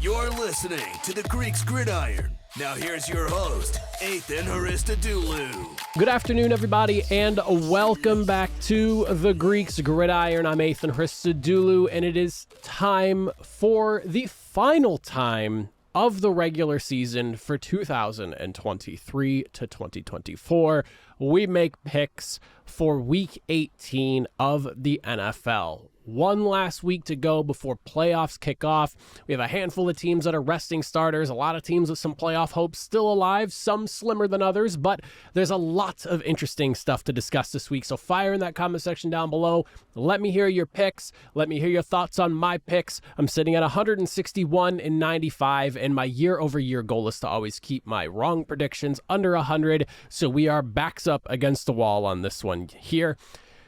You're listening to the Greeks Gridiron. Now here's your host, Ethan Haristadoulou. Good afternoon, everybody, and welcome back to the Greeks Gridiron. I'm Ethan Haristadoulou, and it is time for the final time of the regular season for 2023 to 2024. We make picks for Week 18 of the NFL. One last week to go before playoffs kick off. We have a handful of teams that are resting starters, a lot of teams with some playoff hopes still alive, some slimmer than others, but there's a lot of interesting stuff to discuss this week. So fire in that comment section down below. Let me hear your picks. Let me hear your thoughts on my picks. I'm sitting at 161-95, and my year-over-year goal is to always keep my wrong predictions under 100. So we are backs up against the wall on this one here.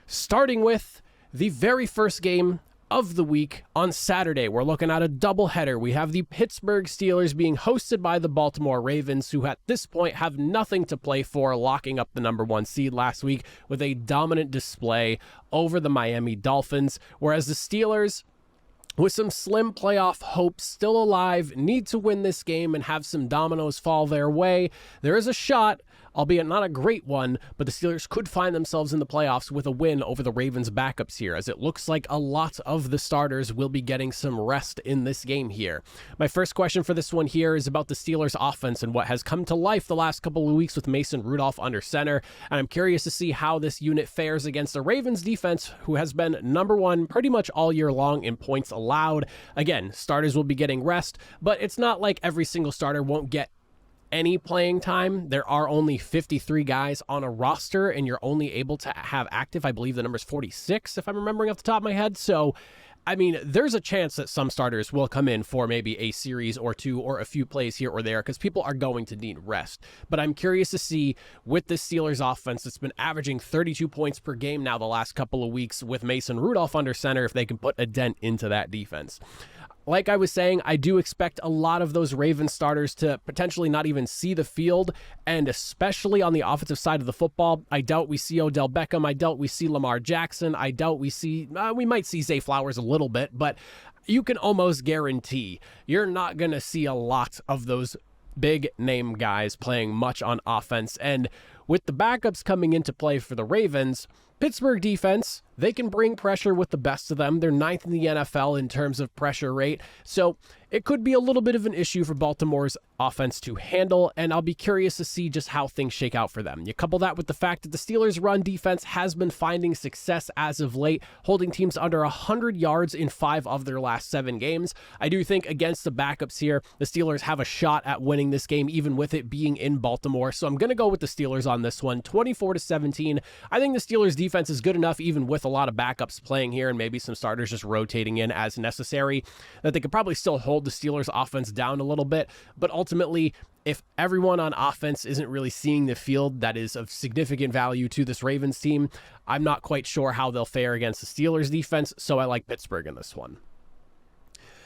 Starting with the very first game of the week on Saturday. We're looking at a doubleheader. We have the Pittsburgh Steelers being hosted by the Baltimore Ravens, who at this point have nothing to play for, locking up the number one seed last week with a dominant display over the Miami Dolphins, whereas the Steelers, with some slim playoff hopes still alive, need to win this game and have some dominoes fall their way. There is a shot, albeit not a great one, but the Steelers could find themselves in the playoffs with a win over the Ravens backups here, as it looks like a lot of the starters will be getting some rest in this game here. My first question for this one here is about the Steelers offense and what has come to life the last couple of weeks with Mason Rudolph under center, and I'm curious to see how this unit fares against the Ravens defense, who has been number one pretty much all year long in points allowed. Again, starters will be getting rest, but it's not like every single starter won't get any playing time. There are only 53 guys on a roster, and you're only able to have active, I believe the number is 46, if I'm remembering off the top of my head. So, I mean, there's a chance that some starters will come in for maybe a series or two or a few plays here or there, because people are going to need rest. But I'm curious to see, with the Steelers offense that's been averaging 32 points per game now the last couple of weeks with Mason Rudolph under center, if they can put a dent into that defense. Like I was saying, I do expect a lot of those Ravens starters to potentially not even see the field, and especially on the offensive side of the football, I doubt we see Odell Beckham, I doubt we see Lamar Jackson, I doubt we might see Zay Flowers a little bit, but you can almost guarantee you're not going to see a lot of those big name guys playing much on offense. And with the backups coming into play for the Ravens, Pittsburgh defense, they can bring pressure with the best of them. They're ninth in the NFL in terms of pressure rate. So it could be a little bit of an issue for Baltimore's offense to handle, and I'll be curious to see just how things shake out for them. You couple that with the fact that the Steelers' run defense has been finding success as of late, holding teams under 100 yards in 5 of their last 7 games. I do think against the backups here, the Steelers have a shot at winning this game, even with it being in Baltimore. So I'm going to go with the Steelers on this one, 24-17. I think the Steelers' defense is good enough, even with a lot of backups playing here and maybe some starters just rotating in as necessary, that they could probably still hold the Steelers' offense down a little bit. But ultimately, if everyone on offense isn't really seeing the field that is of significant value to this Ravens team, I'm not quite sure how they'll fare against the Steelers' defense, so I like Pittsburgh in this one.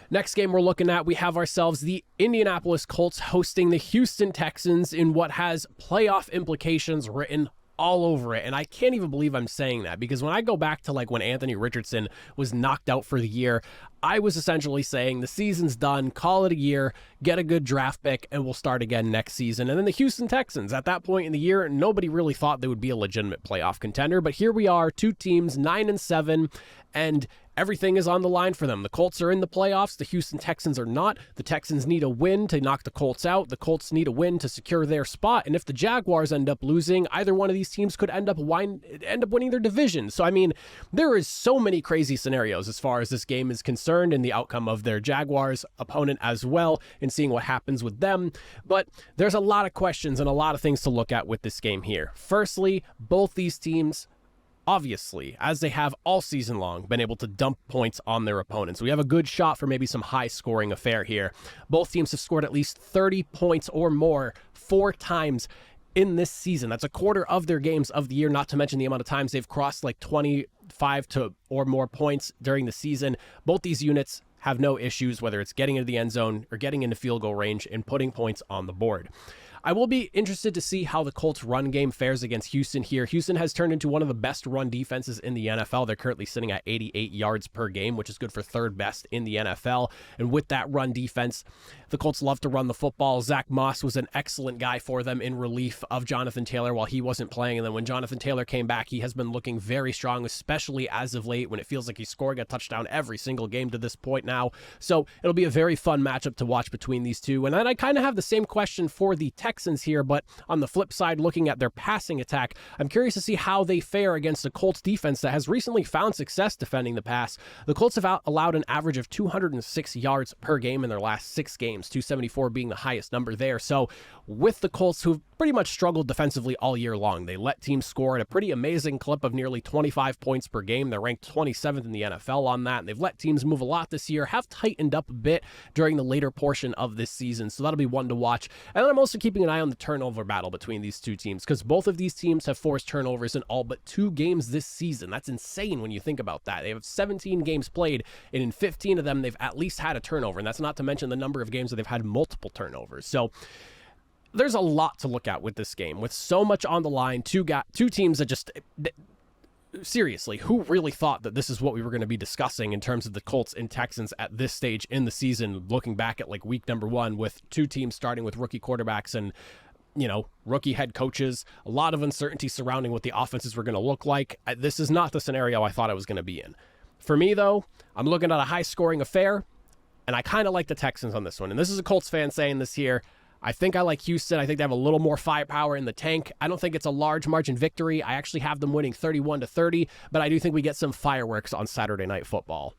Next game we're looking at, we have ourselves the Indianapolis Colts hosting the Houston Texans in what has playoff implications written all over it. And I can't even believe I'm saying that, because when I go back to like when Anthony Richardson was knocked out for the year, I was essentially saying the season's done, call it a year, get a good draft pick, and we'll start again next season. And then the Houston Texans, at that point in the year, nobody really thought they would be a legitimate playoff contender. But here we are, 2 teams, 9-7, and everything is on the line for them. The Colts are in the playoffs. The Houston Texans are not. The Texans need a win to knock the Colts out. The Colts need a win to secure their spot. And if the Jaguars end up losing, either one of these teams could end up winning their division. So, I mean, there is so many crazy scenarios as far as this game is concerned, and the outcome of their Jaguars opponent as well, and seeing what happens with them. But there's a lot of questions and a lot of things to look at with this game here. Firstly, both these teams, obviously, as they have all season long, been able to dump points on their opponents. We have a good shot for maybe some high-scoring affair here. Both teams have scored at least 30 points or more 4 times in this season. That's a quarter of their games of the year, not to mention the amount of times they've crossed like 25 to or more points during the season. Both these units have no issues, whether it's getting into the end zone or getting into field goal range and putting points on the board. I will be interested to see how the Colts run game fares against Houston here. Houston has turned into one of the best run defenses in the NFL. They're currently sitting at 88 yards per game, which is good for third best in the NFL. And with that run defense, the Colts love to run the football. Zach Moss was an excellent guy for them in relief of Jonathan Taylor while he wasn't playing. And then when Jonathan Taylor came back, he has been looking very strong, especially as of late when it feels like he's scoring a touchdown every single game to this point now. So it'll be a very fun matchup to watch between these two. And then I kind of have the same question for the Texans here, but on the flip side, looking at their passing attack, I'm curious to see how they fare against a Colts defense that has recently found success defending the pass. The Colts have allowed an average of 206 yards per game in their last 6 games, 274 being the highest number there. So with the Colts, who've pretty much struggled defensively all year long, they let teams score at a pretty amazing clip of nearly 25 points per game. They're ranked 27th in the NFL on that, and they've let teams move a lot this year, have tightened up a bit during the later portion of this season, so that'll be one to watch. And then I'm also keeping an eye on the turnover battle between these two teams, because both of these teams have forced turnovers in all but 2 games this season. That's insane when you think about that. They have 17 games played, and in 15 of them, they've at least had a turnover, and that's not to mention the number of games that they've had multiple turnovers. So there's a lot to look at with this game, with so much on the line. Two teams that just... Seriously, who really thought that this is what we were going to be discussing in terms of the Colts and Texans at this stage in the season, looking back at like week number 1 with 2 teams starting with rookie quarterbacks and, rookie head coaches, a lot of uncertainty surrounding what the offenses were going to look like. This is not the scenario I thought I was going to be in. For me, though, I'm looking at a high-scoring affair, and I kind of like the Texans on this one. And this is a Colts fan saying this here. I think I like Houston. I think they have a little more firepower in the tank. I don't think it's a large margin victory. I actually have them winning 31-30, but I do think we get some fireworks on Saturday Night Football.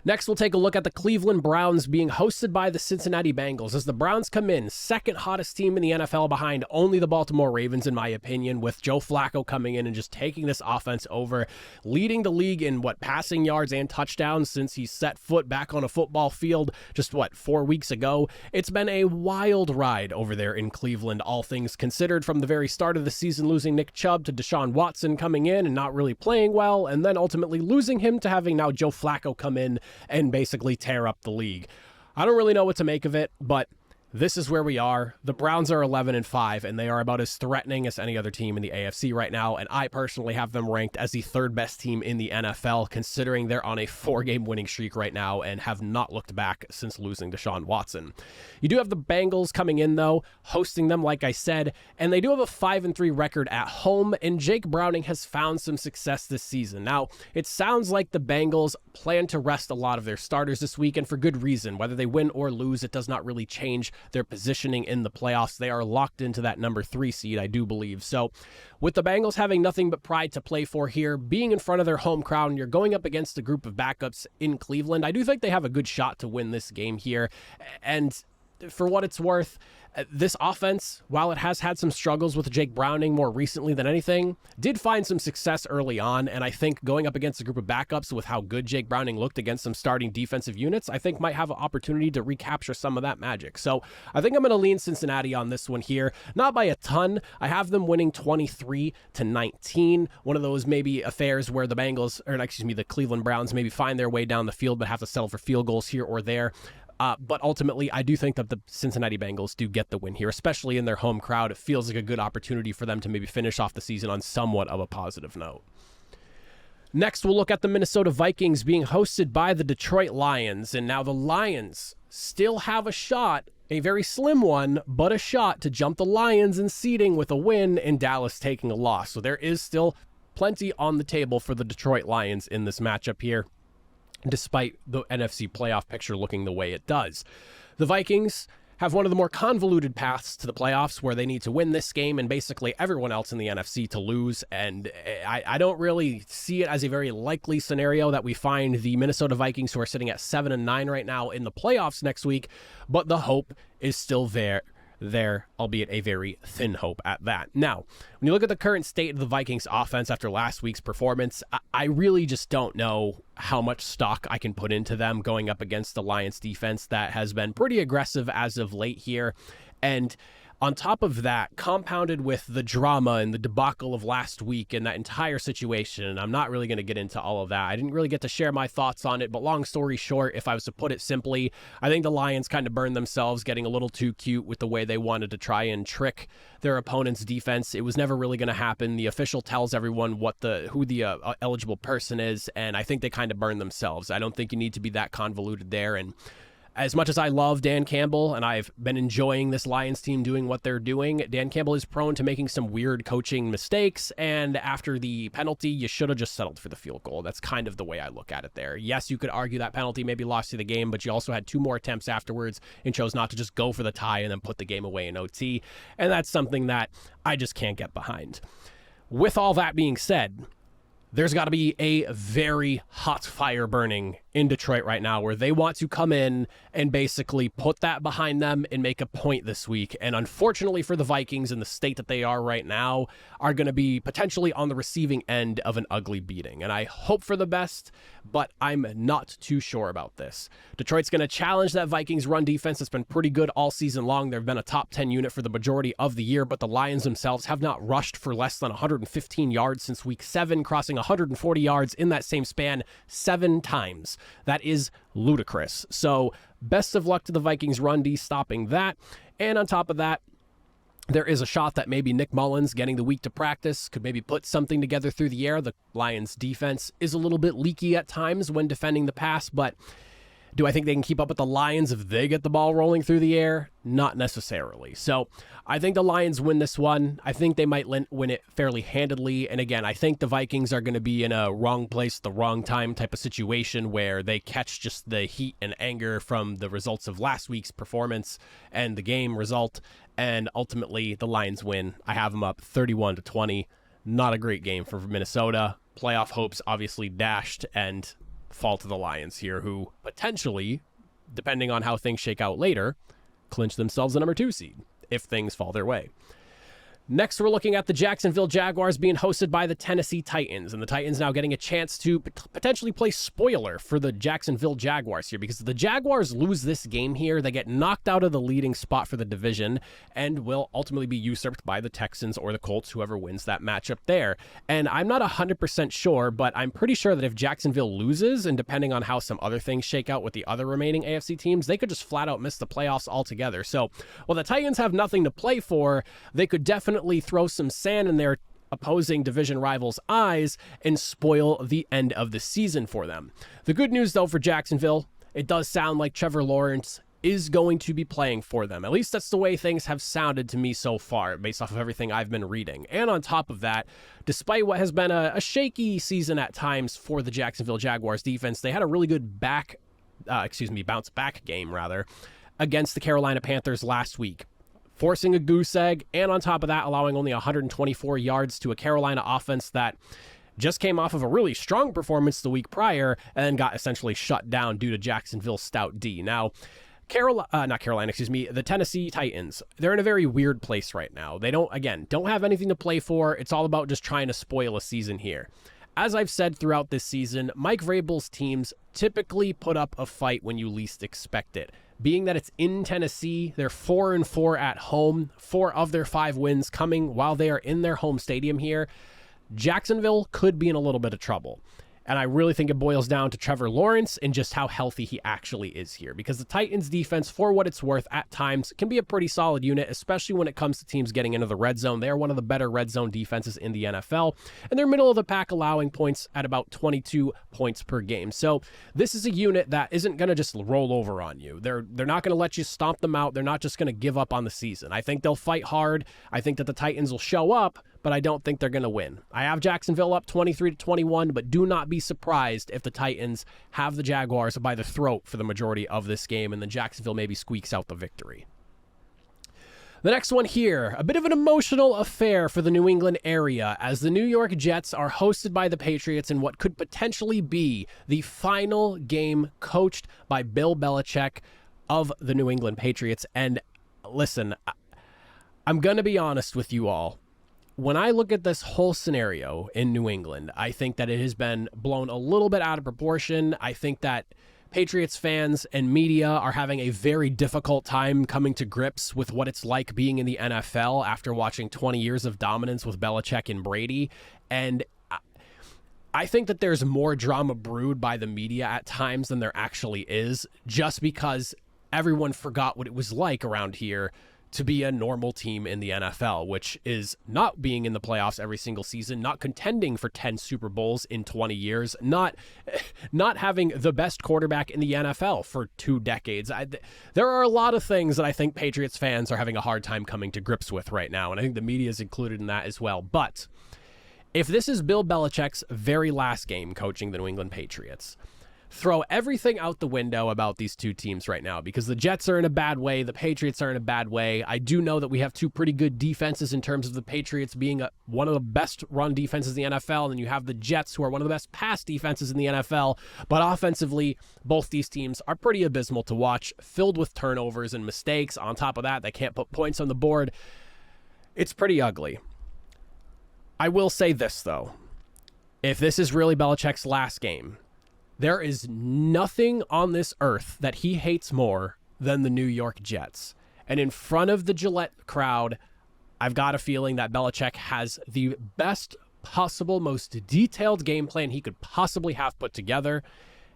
Next, we'll take a look at the Cleveland Browns being hosted by the Cincinnati Bengals as the Browns come in second hottest team in the NFL behind only the Baltimore Ravens, in my opinion, with Joe Flacco coming in and just taking this offense over, leading the league in passing yards and touchdowns since he set foot back on a football field just 4 weeks ago. It's been a wild ride over there in Cleveland, all things considered, from the very start of the season, losing Nick Chubb to Deshaun Watson coming in and not really playing well, and then ultimately losing him to having now Joe Flacco come in and basically tear up the league. I don't really know what to make of it, but this is where we are. The Browns are 11-5, and they are about as threatening as any other team in the AFC right now, and I personally have them ranked as the 3rd best team in the NFL, considering they're on a 4-game winning streak right now and have not looked back since losing Deshaun Watson. You do have the Bengals coming in, though, hosting them, like I said, and they do have a 5-3 record at home, and Jake Browning has found some success this season. Now, it sounds like the Bengals plan to rest a lot of their starters this week, and for good reason. Whether they win or lose, it does not really change their positioning in the playoffs. They are locked into that number 3 seed, I do believe. So with the Bengals having nothing but pride to play for here, being in front of their home crowd, and you're going up against a group of backups in Cleveland, I do think they have a good shot to win this game here. And for what it's worth, this offense, while it has had some struggles with Jake Browning more recently than anything, did find some success early on, and I think going up against a group of backups with how good Jake Browning looked against some starting defensive units, I think might have an opportunity to recapture some of that magic. So I think I'm going to lean Cincinnati on this one here. Not by a ton. I have them winning 23-19. One of those maybe affairs where the Cleveland Browns maybe find their way down the field but have to settle for field goals here or there. But ultimately, I do think that the Cincinnati Bengals do get the win here, especially in their home crowd. It feels like a good opportunity for them to maybe finish off the season on somewhat of a positive note. Next, we'll look at the Minnesota Vikings being hosted by the Detroit Lions. And now the Lions still have a shot, a very slim one, but a shot to jump the Lions in seeding with a win and Dallas taking a loss. So there is still plenty on the table for the Detroit Lions in this matchup here, despite the NFC playoff picture looking the way it does. The Vikings have one of the more convoluted paths to the playoffs where they need to win this game and basically everyone else in the NFC to lose. And I don't really see it as a very likely scenario that we find the Minnesota Vikings, who are sitting at 7-9 right now, in the playoffs next week. But the hope is still there, albeit a very thin hope at that. Now, when you look at the current state of the Vikings offense after last week's performance, I really just don't know how much stock I can put into them going up against the Lions defense that has been pretty aggressive as of late here. And On top of that, compounded with the drama and the debacle of last week and that entire situation, and I'm not really going to get into all of that. I didn't really get to share my thoughts on it, but long story short, if I was to put it simply, I think the Lions kind of burned themselves getting a little too cute with the way they wanted to try and trick their opponent's defense. It was never really going to happen. The official tells everyone who the eligible person is, and I think they kind of burned themselves. I don't think you need to be that convoluted there, and as much as I love Dan Campbell, and I've been enjoying this Lions team doing what they're doing, Dan Campbell is prone to making some weird coaching mistakes, and after the penalty, you should have just settled for the field goal. That's kind of the way I look at it there. Yes, you could argue that penalty maybe lost you the game, but you also had 2 more attempts afterwards and chose not to just go for the tie and then put the game away in OT, and that's something that I just can't get behind. With all that being said, there's got to be a very hot fire burning in Detroit right now where they want to come in and basically put that behind them and make a point this week. And unfortunately for the Vikings in the state that they are right now, are going to be potentially on the receiving end of an ugly beating. And I hope for the best, but I'm not too sure about this. Detroit's going to challenge that Vikings run defense that's been pretty good all season long. They've been a top 10 unit for the majority of the year, but the Lions themselves have not rushed for less than 115 yards since week 7, crossing 140 yards in that same span 7 times. That is ludicrous. So best of luck to the Vikings run D stopping that. And on top of that, there is a shot that maybe Nick Mullins getting the week to practice could maybe put something together through the air. The Lions defense is a little bit leaky at times when defending the pass, but do I think they can keep up with the Lions if they get the ball rolling through the air? Not necessarily. So I think the Lions win this one. I think they might win it fairly handedly. And again, I think the Vikings are going to be in a wrong place, the wrong time type of situation where they catch just the heat and anger from the results of last week's performance and the game result. And ultimately, the Lions win. I have them up 31-20. Not a great game for Minnesota. Playoff hopes obviously dashed, and fall to the Lions here, who potentially, depending on how things shake out later, clinch themselves the number 2 seed if things fall their way. Next, we're looking at the Jacksonville Jaguars being hosted by the Tennessee Titans, and the Titans now getting a chance to potentially play spoiler for the Jacksonville Jaguars here, because if the Jaguars lose this game here, they get knocked out of the leading spot for the division and will ultimately be usurped by the Texans or the Colts, whoever wins that matchup there. And I'm not 100% sure, but I'm pretty sure that if Jacksonville loses, and depending on how some other things shake out with the other remaining AFC teams, they could just flat out miss the playoffs altogether. So while the Titans have nothing to play for, they could definitely throw some sand in their opposing division rivals' eyes and spoil the end of the season for them. The good news, though, for Jacksonville, it does sound like Trevor Lawrence is going to be playing for them. At least that's the way things have sounded to me so far, based off of everything I've been reading. And on top of that, despite what has been a shaky season at times for the Jacksonville Jaguars defense, they had a really good bounce back game against the Carolina Panthers last week, forcing a goose egg, and on top of that, allowing only 124 yards to a Carolina offense that just came off of a really strong performance the week prior and then got essentially shut down due to Jacksonville's stout D. Now, the Tennessee Titans, they're in a very weird place right now. They don't have anything to play for. It's all about just trying to spoil a season here. As I've said throughout this season, Mike Vrabel's teams typically put up a fight when you least expect it. Being that it's in Tennessee, they're 4-4 at home, 4 of their 5 wins coming while they are in their home stadium here. Jacksonville could be in a little bit of trouble. And I really think it boils down to Trevor Lawrence and just how healthy he actually is here. Because the Titans defense, for what it's worth at times, can be a pretty solid unit, especially when it comes to teams getting into the red zone. They are one of the better red zone defenses in the NFL. And they're middle of the pack, allowing points at about 22 points per game. So this is a unit that isn't going to just roll over on you. They're not going to let you stomp them out. They're not just going to give up on the season. I think they'll fight hard. I think that the Titans will show up, but I don't think they're going to win. I have Jacksonville up 23-21, but do not be surprised if the Titans have the Jaguars by the throat for the majority of this game, and then Jacksonville maybe squeaks out the victory. The next one here, a bit of an emotional affair for the New England area, as the New York Jets are hosted by the Patriots in what could potentially be the final game coached by Bill Belichick of the New England Patriots. And listen, I'm going to be honest with you all. When I look at this whole scenario in New England, I think that it has been blown a little bit out of proportion. I think that Patriots fans and media are having a very difficult time coming to grips with what it's like being in the NFL after watching 20 years of dominance with Belichick and Brady. And I think that there's more drama brewed by the media at times than there actually is, just because everyone forgot what it was like around here to be a normal team in the NFL, which is not being in the playoffs every single season, not contending for 10 Super Bowls in 20 years, not having the best quarterback in the NFL for 2 decades. There are a lot of things that I think Patriots fans are having a hard time coming to grips with right now, and I think the media is included in that as well. But if this is Bill Belichick's very last game coaching the New England Patriots, throw everything out the window about these two teams right now, because the Jets are in a bad way. The Patriots are in a bad way. I do know that we have 2 pretty good defenses in terms of the Patriots being one of the best run defenses in the NFL, and you have the Jets, who are one of the best pass defenses in the NFL. But offensively, both these teams are pretty abysmal to watch, filled with turnovers and mistakes. On top of that, they can't put points on the board. It's pretty ugly. I will say this, though. If this is really Belichick's last game, there is nothing on this earth that he hates more than the New York Jets. And in front of the Gillette crowd, I've got a feeling that Belichick has the best possible, most detailed game plan he could possibly have put together.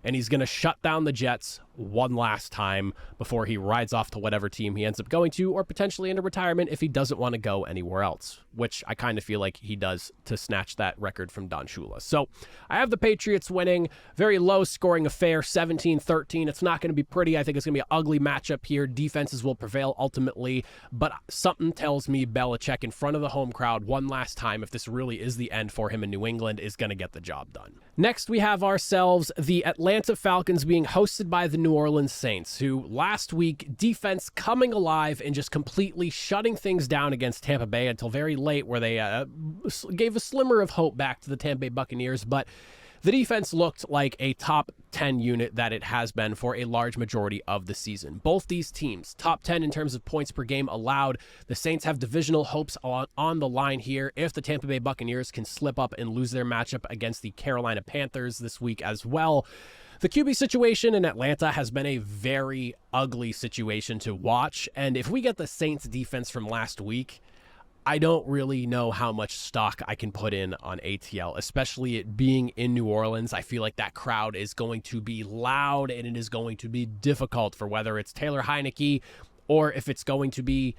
And he's going to shut down the Jets one last time before he rides off to whatever team he ends up going to, or potentially into retirement if he doesn't want to go anywhere else, which I kind of feel like he does to snatch that record from Don Shula. So I have the Patriots winning, very low scoring affair, 17-13. It's not going to be pretty. I think it's going to be an ugly matchup here. Defenses will prevail ultimately, but something tells me Belichick in front of the home crowd one last time, if this really is the end for him in New England, is going to get the job done. Next, we have ourselves the Atlanta Falcons being hosted by the New Orleans Saints, who last week, defense coming alive and just completely shutting things down against Tampa Bay until very late, where they gave a slimmer of hope back to the Tampa Bay Buccaneers. But the defense looked like a top 10 unit that it has been for a large majority of the season. Both these teams, top 10 in terms of points per game allowed. The Saints have divisional hopes on the line here if the Tampa Bay Buccaneers can slip up and lose their matchup against the Carolina Panthers this week as well. The QB situation in Atlanta has been a very ugly situation to watch, and if we get the Saints defense from last week, I don't really know how much stock I can put in on ATL, especially it being in New Orleans. I feel like that crowd is going to be loud, and it is going to be difficult for whether it's Taylor Heineke or if it's going to be...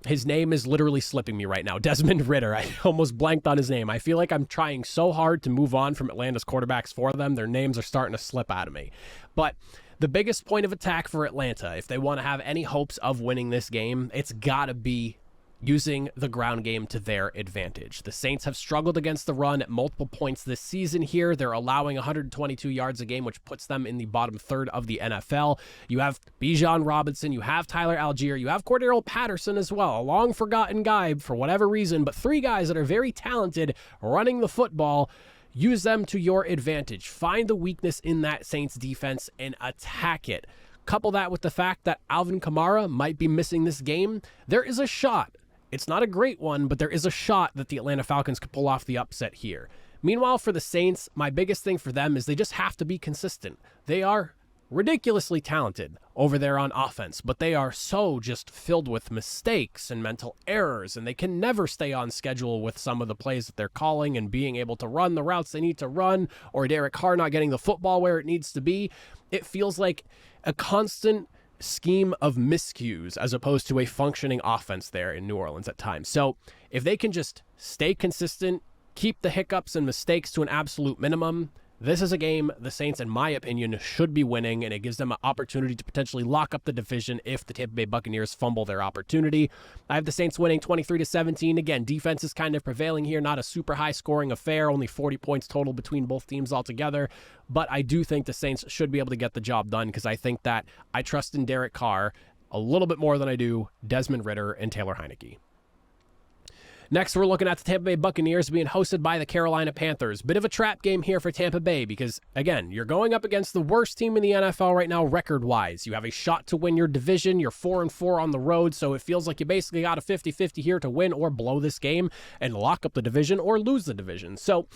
His name is literally slipping me right now. Desmond Ridder. I almost blanked on his name. I feel like I'm trying so hard to move on from Atlanta's quarterbacks for them. Their names are starting to slip out of me. But the biggest point of attack for Atlanta, if they want to have any hopes of winning this game, it's got to be using the ground game to their advantage. The Saints have struggled against the run at multiple points this season here. They're allowing 122 yards a game, which puts them in the bottom third of the NFL. You have Bijan Robinson, you have Tyler Algier, you have Cordero Patterson as well, a long forgotten guy for whatever reason, but 3 guys that are very talented running the football. Use them to your advantage. Find the weakness in that Saints defense and attack it. Couple that with the fact that Alvin Kamara might be missing this game. There is a shot. It's not a great one, but there is a shot that the Atlanta Falcons could pull off the upset here. Meanwhile, for the Saints, my biggest thing for them is they just have to be consistent. They are ridiculously talented over there on offense, but they are so just filled with mistakes and mental errors, and they can never stay on schedule with some of the plays that they're calling and being able to run the routes they need to run, or Derek Carr not getting the football where it needs to be. It feels like a constant scheme of miscues as opposed to a functioning offense there in New Orleans at times. So if they can just stay consistent, keep the hiccups and mistakes to an absolute minimum, this is a game the Saints, in my opinion, should be winning, and it gives them an opportunity to potentially lock up the division if the Tampa Bay Buccaneers fumble their opportunity. I have the Saints winning 23-17. Again, defense is kind of prevailing here, not a super high-scoring affair, only 40 points total between both teams altogether, but I do think the Saints should be able to get the job done because I think that I trust in Derek Carr a little bit more than I do Desmond Ridder and Taylor Heineke. Next, we're looking at the Tampa Bay Buccaneers being hosted by the Carolina Panthers. Bit of a trap game here for Tampa Bay because, again, you're going up against the worst team in the NFL right now record-wise. You have a shot to win your division. You're 4-4 on the road, so it feels like you basically got a 50-50 here to win or blow this game and lock up the division or lose the division. So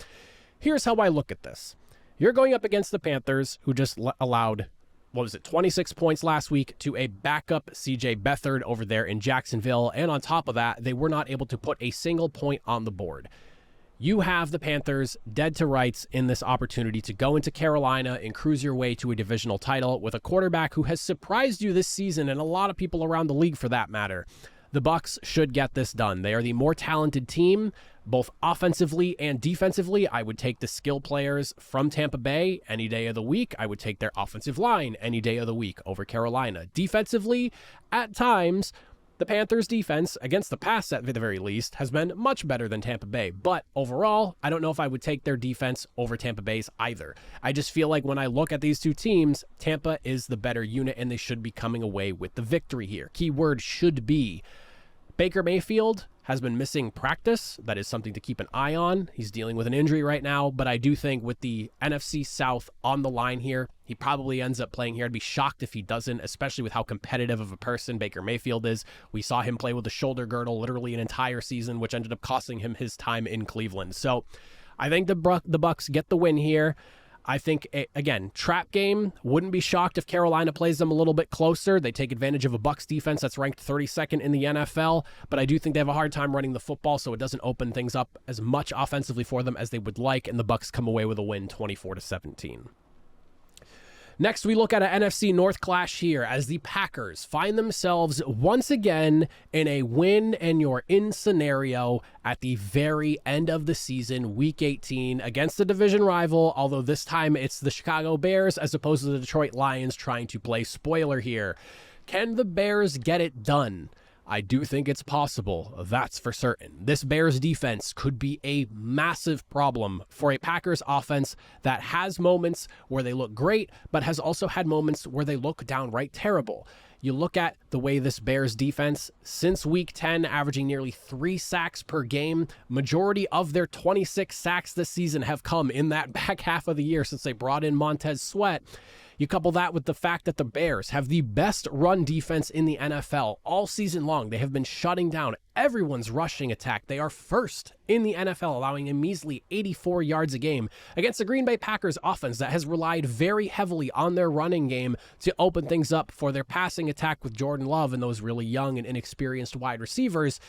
here's how I look at this. You're going up against the Panthers, who just allowed, 26 points last week to a backup CJ Beathard over there in Jacksonville. And on top of that, they were not able to put a single point on the board. You have the Panthers dead to rights in this opportunity to go into Carolina and cruise your way to a divisional title with a quarterback who has surprised you this season, and a lot of people around the league for that matter. The Bucs should get this done. They are the more talented team, both offensively and defensively. I would take the skill players from Tampa Bay any day of the week. I would take their offensive line any day of the week over Carolina. Defensively, at times, the Panthers' defense, against the pass at the very least, has been much better than Tampa Bay. But overall, I don't know if I would take their defense over Tampa Bay's either. I just feel like when I look at these two teams, Tampa is the better unit, and they should be coming away with the victory here. Keyword should be. Baker Mayfield has been missing practice. That is something to keep an eye on. He's dealing with an injury right now, but I do think with the NFC South on the line here, he probably ends up playing here. I'd be shocked if he doesn't, especially with how competitive of a person Baker Mayfield is. We saw him play with a shoulder girdle literally an entire season, which ended up costing him his time in Cleveland. So I think the Bucs get the win here. I think, again, trap game. Wouldn't be shocked if Carolina plays them a little bit closer. They take advantage of a Bucs defense that's ranked 32nd in the NFL, but I do think they have a hard time running the football, so it doesn't open things up as much offensively for them as they would like, and the Bucs come away with a win 24-17. Next, we look at an NFC North clash here as the Packers find themselves once again in a win and you're in scenario at the very end of the season, Week 18, against the division rival, although this time it's the Chicago Bears as opposed to the Detroit Lions trying to play spoiler here. Can the Bears get it done? I do think it's possible, that's for certain. This Bears defense could be a massive problem for a Packers offense that has moments where they look great, but has also had moments where they look downright terrible. You look at the way this Bears defense, since Week 10, averaging nearly 3 sacks per game, majority of their 26 sacks this season have come in that back half of the year since they brought in Montez Sweat. You couple that with the fact that the Bears have the best run defense in the NFL all season long. They have been shutting down everyone's rushing attack. They are first in the NFL, allowing a measly 84 yards a game against the Green Bay Packers offense that has relied very heavily on their running game to open things up for their passing attack with Jordan Love and those really young and inexperienced wide receivers.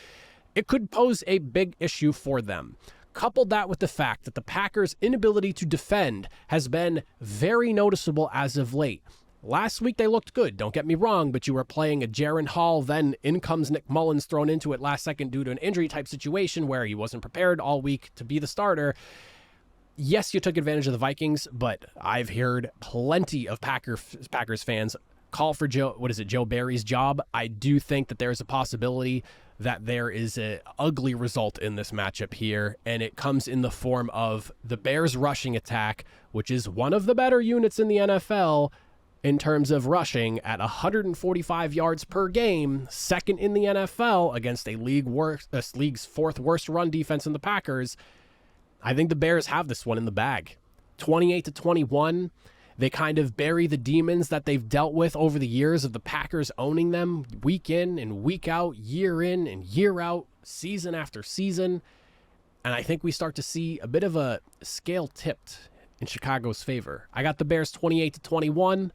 It could pose a big issue for them. Coupled that with the fact that the Packers' inability to defend has been very noticeable as of late. Last week they looked good, don't get me wrong, but you were playing a Jaron Hall, then in comes Nick Mullins thrown into it last second due to an injury type situation where he wasn't prepared all week to be the starter. Yes, you took advantage of the Vikings, but I've heard plenty of Packers fans call for Joe Barry's job. I do think that there's a possibility that there is an ugly result in this matchup here, and it comes in the form of the Bears rushing attack, which is one of the better units in the NFL in terms of rushing at 145 yards per game, second in the NFL against a league's fourth worst run defense in the Packers. I think the Bears have this one in the bag. 28-21. They kind of bury the demons that they've dealt with over the years of the Packers owning them week in and week out, year in and year out, season after season. And I think we start to see a bit of a scale tipped in Chicago's favor. I got the Bears 28-21.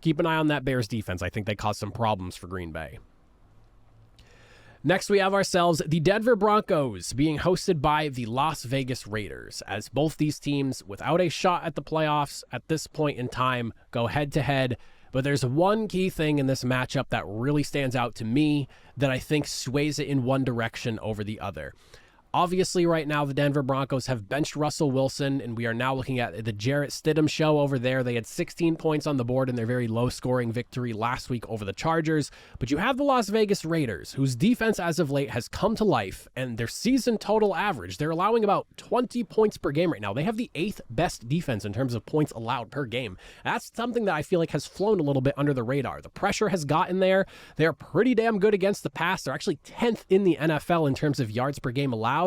Keep an eye on that Bears defense. I think they caused some problems for Green Bay. Next, we have ourselves the Denver Broncos being hosted by the Las Vegas Raiders, as both these teams, without a shot at the playoffs at this point in time, go head-to-head. But there's one key thing in this matchup that really stands out to me that I think sways it in one direction over the other. Obviously, right now, the Denver Broncos have benched Russell Wilson, and we are now looking at the Jarrett Stidham show over there. They had 16 points on the board in their very low-scoring victory last week over the Chargers. But you have the Las Vegas Raiders, whose defense as of late has come to life, and their season total average, they're allowing about 20 points per game right now. They have the 8th best defense in terms of points allowed per game. That's something that I feel like has flown a little bit under the radar. The pressure has gotten there. They're pretty damn good against the pass. They're actually 10th in the NFL in terms of yards per game allowed.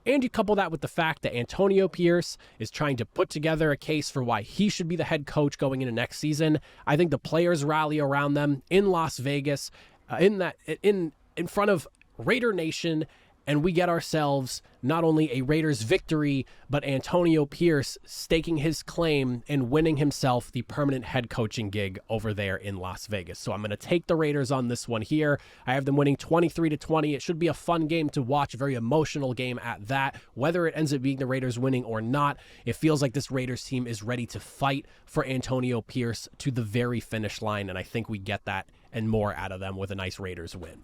And you couple that with the fact that Antonio Pierce is trying to put together a case for why he should be the head coach going into next season. I think the players rally around them in Las Vegas, in front of Raider Nation, and we get ourselves not only a Raiders victory, but Antonio Pierce staking his claim and winning himself the permanent head coaching gig over there in Las Vegas. So I'm going to take the Raiders on this one here. I have them winning 23-20. It should be a fun game to watch, a very emotional game at that. Whether it ends up being the Raiders winning or not, it feels like this Raiders team is ready to fight for Antonio Pierce to the very finish line, and I think we get that and more out of them with a nice Raiders win.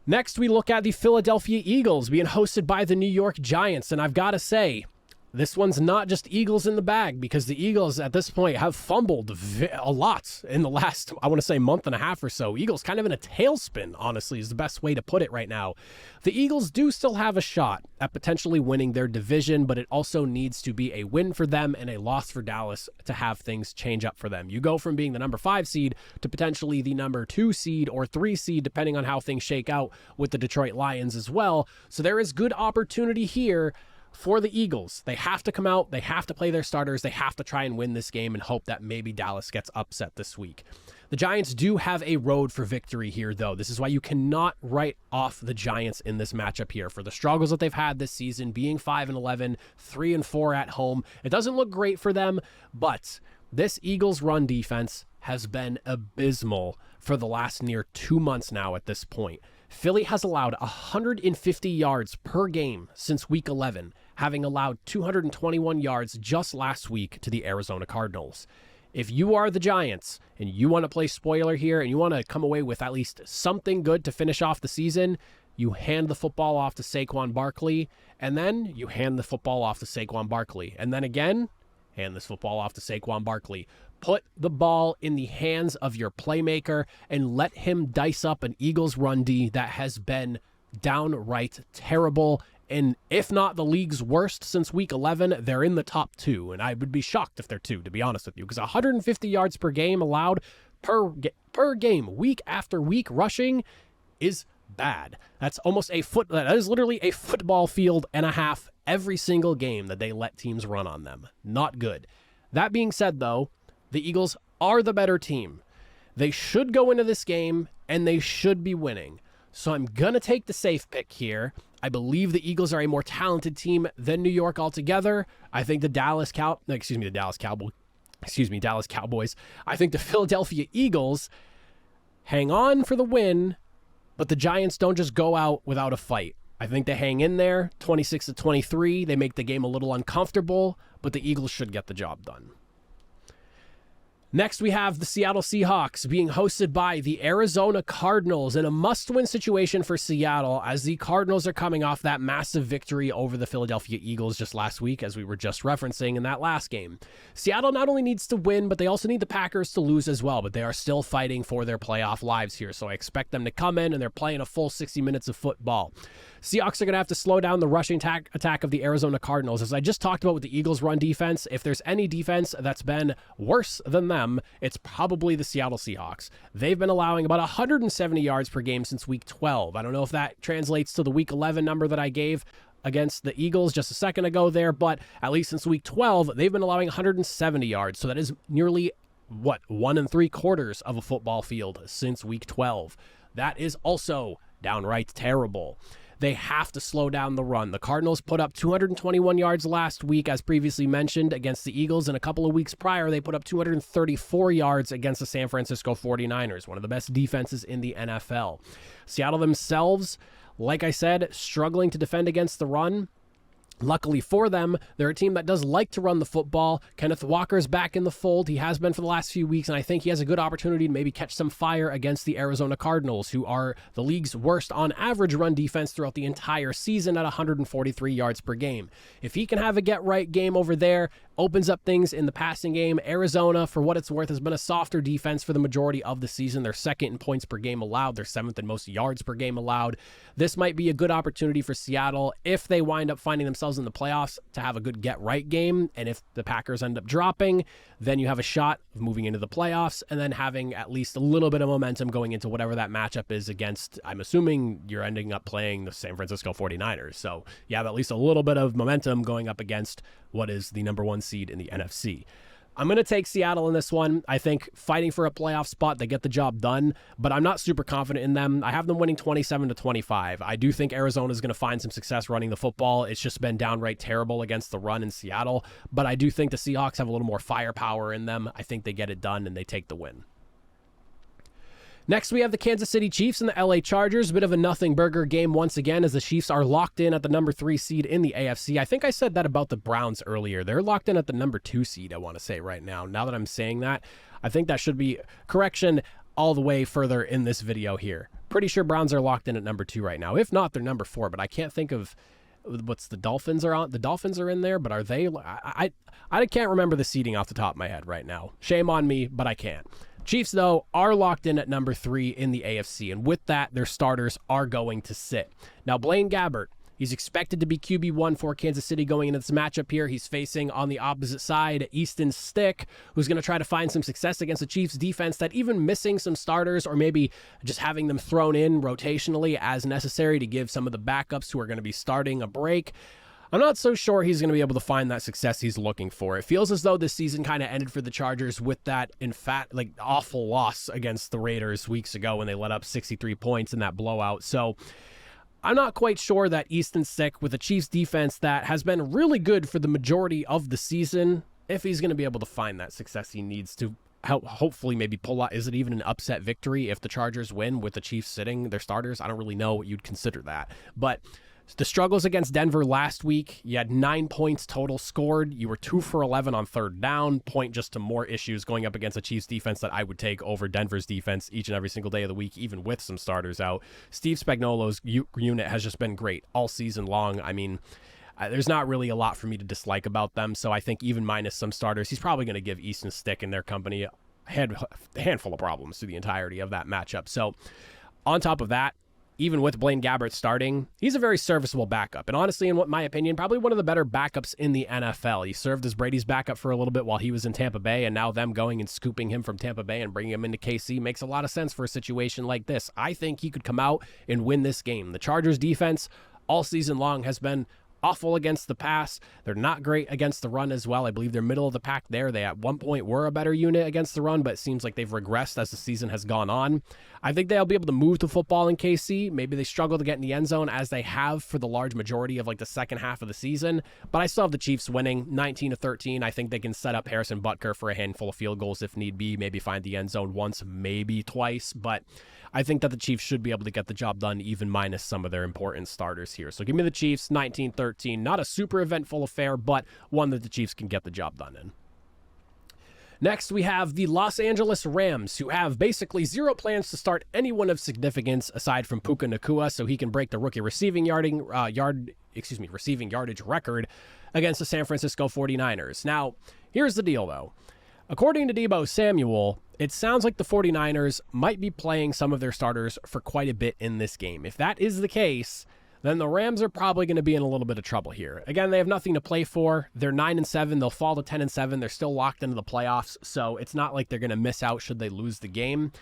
Next, we look at the Philadelphia Eagles being hosted by the New York Giants, and I've got to say, this one's not just Eagles in the bag, because the Eagles at this point have fumbled a lot in the last, I want to say, month and a half or so. Eagles kind of in a tailspin, honestly, is the best way to put it right now. The Eagles do still have a shot at potentially winning their division, but it also needs to be a win for them and a loss for Dallas to have things change up for them. You go from being the number 5 seed to potentially the number 2 seed or 3 seed, depending on how things shake out with the Detroit Lions as well. So there is good opportunity here for the Eagles. They have to come out, they have to play their starters, they have to try and win this game and hope that maybe Dallas gets upset this week. The Giants do have a road for victory here, though. This is why you cannot write off the Giants in this matchup here. For the struggles that they've had this season, being 5-11, 3-4 at home, it doesn't look great for them, but this Eagles run defense has been abysmal for the last near 2 months now at this point. Philly has allowed 150 yards per game since week 11, having allowed 221 yards just last week to the Arizona Cardinals. If you are the Giants and you want to play spoiler here and you want to come away with at least something good to finish off the season, you hand the football off to Saquon Barkley, and then you hand the football off to Saquon Barkley, and then again, hand this football off to Saquon Barkley. Put the ball in the hands of your playmaker and let him dice up an Eagles run D that has been downright terrible. And if not the league's worst since week 11, they're in the top 2. And I would be shocked if they're 2, to be honest with you, because 150 yards per game allowed per game, week after week rushing is bad. That's almost that is literally a football field and a half every single game that they let teams run on them. Not good. That being said, though, the Eagles are the better team. They should go into this game, and they should be winning. So I'm going to take the safe pick here. I believe the Eagles are a more talented team than New York altogether. I think the Dallas Cowboys. I think the Philadelphia Eagles hang on for the win, but the Giants don't just go out without a fight. I think they hang in there, 26-23. They make the game a little uncomfortable, but the Eagles should get the job done. Next, we have the Seattle Seahawks being hosted by the Arizona Cardinals in a must-win situation for Seattle, as the Cardinals are coming off that massive victory over the Philadelphia Eagles just last week, as we were just referencing in that last game. Seattle not only needs to win, but they also need the Packers to lose as well, but they are still fighting for their playoff lives here, so I expect them to come in, and they're playing a full 60 minutes of football. Seahawks are going to have to slow down the rushing attack of the Arizona Cardinals. As I just talked about with the Eagles' run defense, if there's any defense that's been worse than them, it's probably the Seattle Seahawks. They've been allowing about 170 yards per game since week 12. I don't know if that translates to the week 11 number that I gave against the Eagles just a second ago there, but at least since week 12, they've been allowing 170 yards. So that is nearly, 1 3/4 of a football field since week 12. That is also downright terrible. They have to slow down the run. The Cardinals put up 221 yards last week, as previously mentioned, against the Eagles, and a couple of weeks prior, they put up 234 yards against the San Francisco 49ers, one of the best defenses in the NFL. Seattle themselves, like I said, struggling to defend against the run. Luckily for them, they're a team that does like to run the football. Kenneth Walker's back in the fold. He has been for the last few weeks, and I think he has a good opportunity to maybe catch some fire against the Arizona Cardinals, who are the league's worst on average run defense throughout the entire season at 143 yards per game. If he can have a get-right game over there, opens up things in the passing game. Arizona, for what it's worth, has been a softer defense for the majority of the season. They're second in points per game allowed. They're 7th in most yards per game allowed. This might be a good opportunity for Seattle if they wind up finding themselves in the playoffs to have a good get-right game. And if the Packers end up dropping, then you have a shot of moving into the playoffs and then having at least a little bit of momentum going into whatever that matchup is against. I'm assuming you're ending up playing the San Francisco 49ers. So you have at least a little bit of momentum going up against what is the number 1 seed in the NFC. I'm going to take Seattle in this one. I think fighting for a playoff spot, they get the job done, but I'm not super confident in them. I have them winning 27-25. I do think Arizona is going to find some success running the football. It's just been downright terrible against the run in Seattle, but I do think the Seahawks have a little more firepower in them. I think they get it done and they take the win. Next, we have the Kansas City Chiefs and the LA Chargers. A bit of a nothing burger game once again as the Chiefs are locked in at the number 3 seed in the AFC. I think I said that about the Browns earlier. They're locked in at the number 2 seed, I want to say right now. Now that I'm saying that, I think that should be correction all the way further in this video here. Pretty sure Browns are locked in at number 2 right now. If not, they're number 4, but I can't think of what's the Dolphins are on. The Dolphins are in there, but are they? I can't remember the seeding off the top of my head right now. Shame on me, but I can't. Chiefs, though, are locked in at number 3 in the AFC, and with that, their starters are going to sit. Now, Blaine Gabbert, he's expected to be QB1 for Kansas City going into this matchup here. He's facing, on the opposite side, Easton Stick, who's going to try to find some success against the Chiefs' defense that even missing some starters or maybe just having them thrown in rotationally as necessary to give some of the backups who are going to be starting a break. I'm not so sure he's going to be able to find that success he's looking for. It feels as though this season kind of ended for the Chargers with that awful loss against the Raiders weeks ago when they let up 63 points in that blowout. So I'm not quite sure that Easton Stick with a Chiefs defense that has been really good for the majority of the season, if he's going to be able to find that success he needs to hopefully maybe pull out. Is it even an upset victory if the Chargers win with the Chiefs sitting their starters? I don't really know what you'd consider that. But the struggles against Denver last week, you had 9 points total scored. You were 2 for 11 on third down. Point just to more issues going up against a Chiefs defense that I would take over Denver's defense each and every single day of the week, even with some starters out. Steve Spagnuolo's unit has just been great all season long. I mean, there's not really a lot for me to dislike about them. So I think even minus some starters, he's probably going to give Easton Stick and their company a handful of problems through the entirety of that matchup. So on top of that, even with Blaine Gabbert starting, he's a very serviceable backup. And honestly, in my opinion, probably one of the better backups in the NFL. He served as Brady's backup for a little bit while he was in Tampa Bay, and now them going and scooping him from Tampa Bay and bringing him into KC makes a lot of sense for a situation like this. I think he could come out and win this game. The Chargers defense all season long has been awful against the pass. They're not great against the run as well. I believe they're middle of the pack there. They at one point were a better unit against the run, but it seems like they've regressed as the season has gone on. I think they'll be able to move the football in KC. Maybe they struggle to get in the end zone as they have for the large majority of the second half of the season, but I still have the Chiefs winning 19-13. I think they can set up Harrison Butker for a handful of field goals if need be, maybe find the end zone once, maybe twice, but I think that the Chiefs should be able to get the job done even minus some of their important starters here. So give me the Chiefs 19-13. Not a super eventful affair, but one that the Chiefs can get the job done in. Next, we have the Los Angeles Rams, who have basically zero plans to start anyone of significance aside from Puka Nacua, so he can break the rookie receiving yardage record against the San Francisco 49ers. Now, here's the deal, though. According to Deebo Samuel, it sounds like the 49ers might be playing some of their starters for quite a bit in this game. If that is the case, then the Rams are probably going to be in a little bit of trouble here. Again, they have nothing to play for. They're 9-7. They'll fall to 10-7. They're still locked into the playoffs, so it's not like they're going to miss out should they lose the game.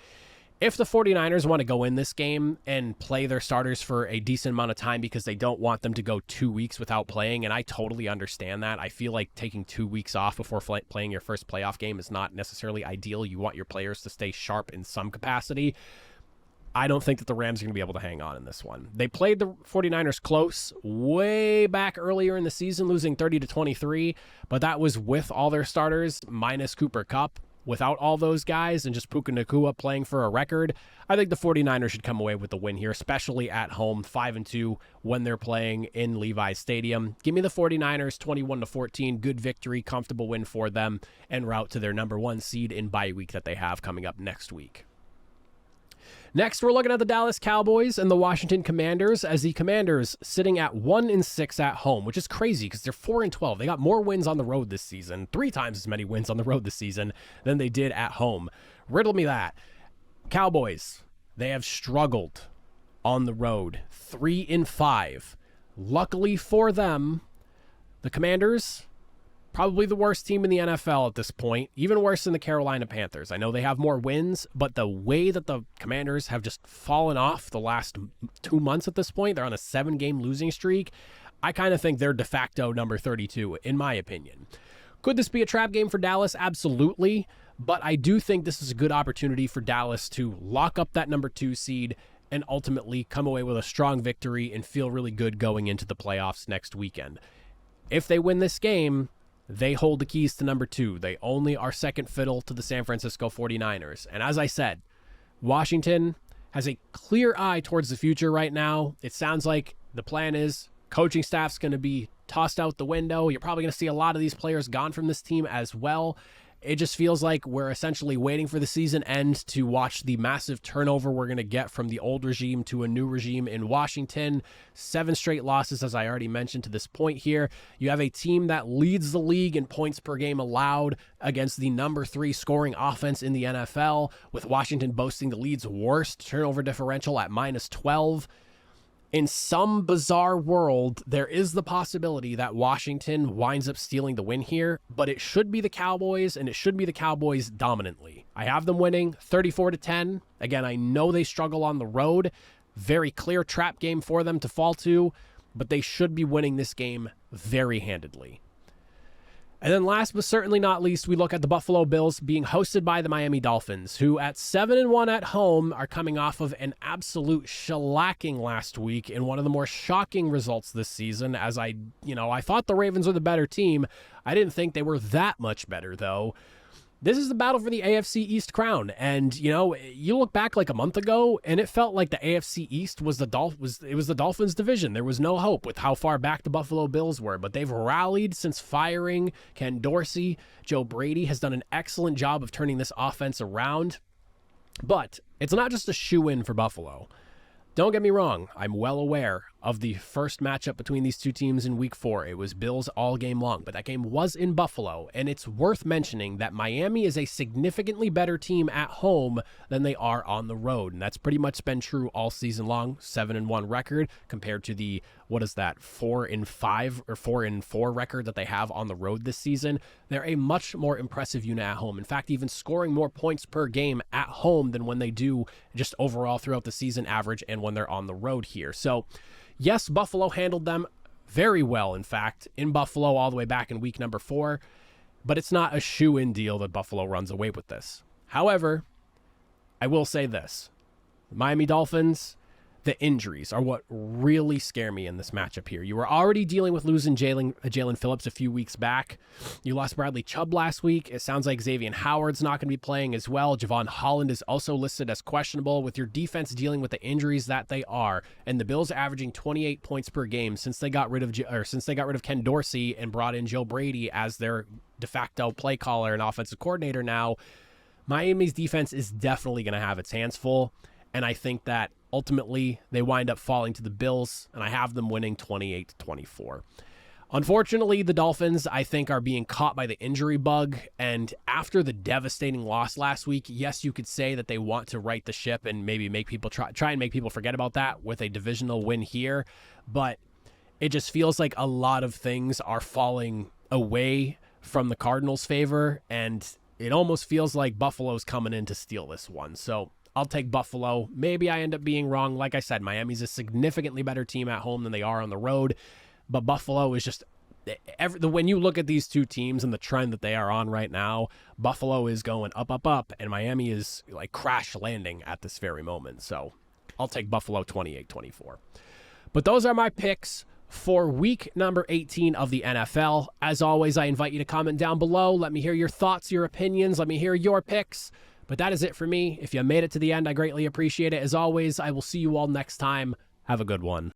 If the 49ers want to go in this game and play their starters for a decent amount of time because they don't want them to go 2 weeks without playing, and I totally understand that. I feel like taking 2 weeks off before playing your first playoff game is not necessarily ideal. You want your players to stay sharp in some capacity. I don't think that the Rams are going to be able to hang on in this one. They played the 49ers close way back earlier in the season, losing 30-23, but that was with all their starters, minus Cooper Kupp. Without all those guys and just Puka Nacua playing for a record, I think the 49ers should come away with the win here, especially at home, 5-2 when they're playing in Levi's Stadium. Give me the 49ers 21-14, good victory, comfortable win for them, en route to their number 1 seed in bye week that they have coming up next week. Next, we're looking at the Dallas Cowboys and the Washington Commanders, as the Commanders sitting at 1-6 at home, which is crazy because they're 4-12. They got more wins on the road this season, 3 times as many wins on the road this season than they did at home. Riddle me that. Cowboys, they have struggled on the road, 3-5. Luckily for them, the Commanders, probably the worst team in the NFL at this point, even worse than the Carolina Panthers. I know they have more wins, but the way that the Commanders have just fallen off the last 2 months at this point, they're on a 7-game losing streak. I kind of think they're de facto number 32, in my opinion. Could this be a trap game for Dallas? Absolutely. But I do think this is a good opportunity for Dallas to lock up that number 2 seed and ultimately come away with a strong victory and feel really good going into the playoffs next weekend. If they win this game, they hold the keys to number 2. They only are second fiddle to the San Francisco 49ers. And as I said, Washington has a clear eye towards the future right now. It sounds like the plan is coaching staff's going to be tossed out the window. You're probably going to see a lot of these players gone from this team as well. It just feels like we're essentially waiting for the season end to watch the massive turnover we're going to get from the old regime to a new regime in Washington. 7 straight losses, as I already mentioned to this point here. You have a team that leads the league in points per game allowed against the number 3 scoring offense in the NFL, with Washington boasting the league's worst turnover differential at -12. In some bizarre world, there is the possibility that Washington winds up stealing the win here, but it should be the Cowboys, and it should be the Cowboys dominantly. I have them winning 34-10. Again, I know they struggle on the road. Very clear trap game for them to fall to, but they should be winning this game very handedly. And then last but certainly not least, we look at the Buffalo Bills being hosted by the Miami Dolphins, who at 7-1 at home are coming off of an absolute shellacking last week in one of the more shocking results this season. As I thought the Ravens were the better team. I didn't think they were that much better, though. This is the battle for the AFC East crown. And, you look back like a month ago, and it felt like the AFC East was the Dolphins division. There was no hope with how far back the Buffalo Bills were, but they've rallied since firing Ken Dorsey. Joe Brady has done an excellent job of turning this offense around. But it's not just a shoe-in for Buffalo. Don't get me wrong, I'm well aware of the first matchup between these two teams in Week 4. It was Bills all game long, but that game was in Buffalo, and it's worth mentioning that Miami is a significantly better team at home than they are on the road, and that's pretty much been true all season long. 7-1 record compared to the 4-5 or 4-4 record that they have on the road this season. They're a much more impressive unit at home. In fact, even scoring more points per game at home than when they do just overall throughout the season average and when they're on the road here. So yes, Buffalo handled them very well, in fact, in Buffalo all the way back in week number 4, but it's not a shoe-in deal that Buffalo runs away with this. However, I will say this. The Miami Dolphins, the injuries are what really scare me in this matchup here. You were already dealing with losing Jalen Phillips a few weeks back. You lost Bradley Chubb last week. It sounds like Xavier Howard's not going to be playing as well. Javon Holland is also listed as questionable, with your defense dealing with the injuries that they are. And the Bills averaging 28 points per game since they got rid of Ken Dorsey and brought in Joe Brady as their de facto play caller and offensive coordinator now. Miami's defense is definitely going to have its hands full. And I think that ultimately they wind up falling to the Bills, and I have them winning 28-24. Unfortunately, the Dolphins, I think, are being caught by the injury bug, and after the devastating loss last week, yes, you could say that they want to right the ship and maybe make people try and make people forget about that with a divisional win here, but it just feels like a lot of things are falling away from the Cardinals' favor, and it almost feels like Buffalo's coming in to steal this one. So I'll take Buffalo. Maybe I end up being wrong. Like I said, Miami's a significantly better team at home than they are on the road. But Buffalo is just, when you look at these two teams and the trend that they are on right now, Buffalo is going up, up, up, and Miami is like crash landing at this very moment. So I'll take Buffalo 28-24. But those are my picks for week number 18 of the NFL. As always, I invite you to comment down below. Let me hear your thoughts, your opinions. Let me hear your picks. But that is it for me. If you made it to the end, I greatly appreciate it. As always, I will see you all next time. Have a good one.